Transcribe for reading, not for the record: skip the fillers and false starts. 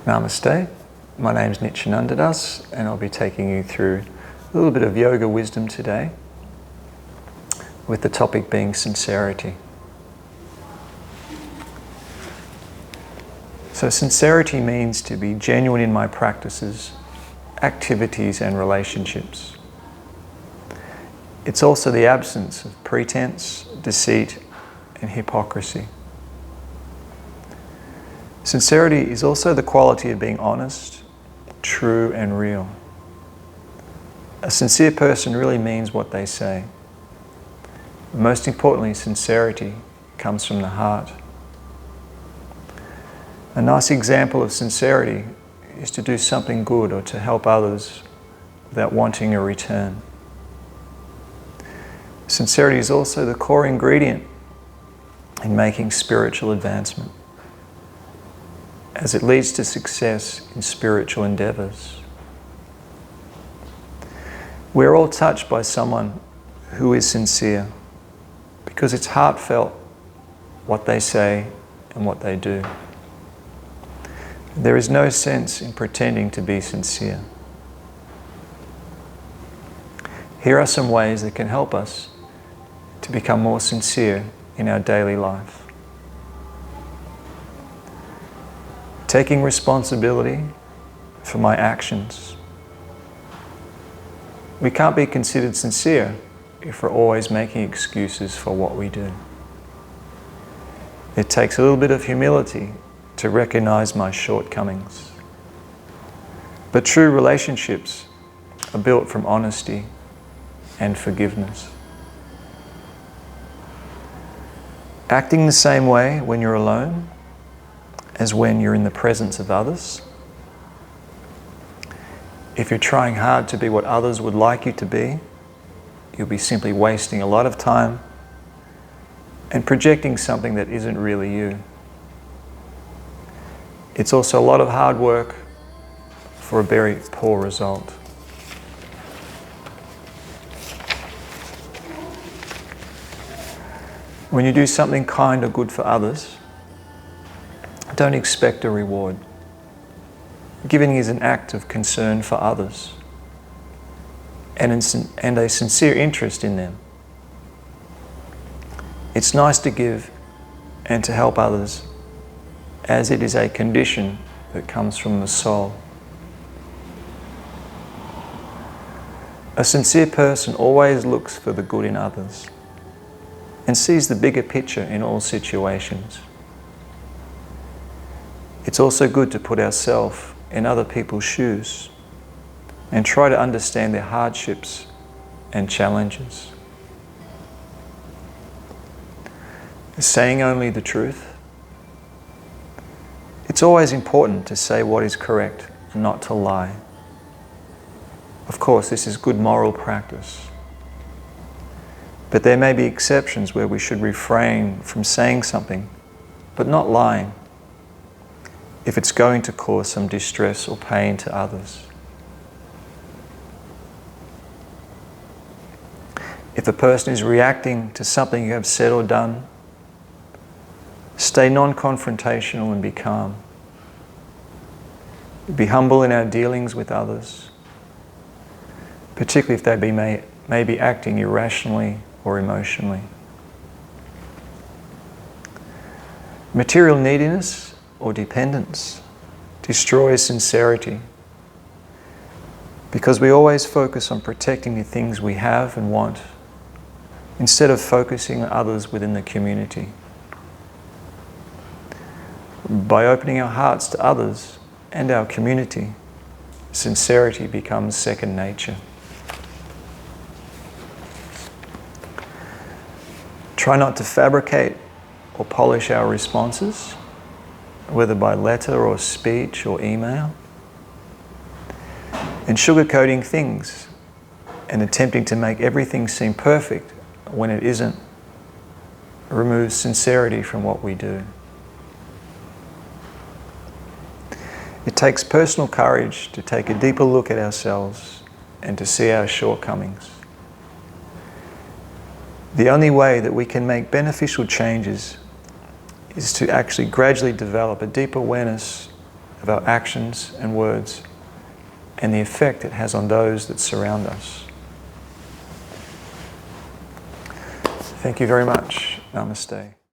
Namaste, my name is Nityanandadas and I'll be taking you through a little bit of yoga wisdom today with the topic being sincerity. So sincerity means to be genuine in my practices, activities and relationships. It's also the absence of pretense, deceit and hypocrisy. Sincerity is also the quality of being honest, true and real. A sincere person really means what they say. Most importantly, sincerity comes from the heart. A nice example of sincerity is to do something good or to help others without wanting a return. Sincerity is also the core ingredient in making spiritual advancement, as it leads to success in spiritual endeavors. We're all touched by someone who is sincere because it's heartfelt what they say and what they do. There is no sense in pretending to be sincere. Here are some ways that can help us to become more sincere in our daily life. Taking responsibility for my actions. We can't be considered sincere if we're always making excuses for what we do. It takes a little bit of humility to recognize my shortcomings. But true relationships are built from honesty and forgiveness. Acting the same way when you're alone as when you're in the presence of others. If you're trying hard to be what others would like you to be, you'll be simply wasting a lot of time and projecting something that isn't really you. It's also a lot of hard work for a very poor result. When you do something kind or good for others, don't expect a reward. Giving is an act of concern for others and a sincere interest in them. It's nice to give and to help others, as it is a condition that comes from the soul. A sincere person always looks for the good in others and sees the bigger picture in all situations. It's also good to put ourselves in other people's shoes and try to understand their hardships and challenges. Saying only the truth. It's always important to say what is correct and not to lie. Of course, this is good moral practice. But there may be exceptions where we should refrain from saying something, but not lying, if it's going to cause some distress or pain to others. If a person is reacting to something you have said or done, stay non-confrontational and be calm. Be humble in our dealings with others, particularly if they may be acting irrationally or emotionally. Material neediness or dependence destroys sincerity because we always focus on protecting the things we have and want instead of focusing on others within the community. By opening our hearts to others and our community, sincerity becomes second nature. Try not to fabricate or polish our responses, whether by letter or speech or email. And sugarcoating things and attempting to make everything seem perfect when it isn't removes sincerity from what we do. It takes personal courage to take a deeper look at ourselves and to see our shortcomings. The only way that we can make beneficial changes is to actually gradually develop a deep awareness of our actions and words and the effect it has on those that surround us. Thank you very much. Namaste.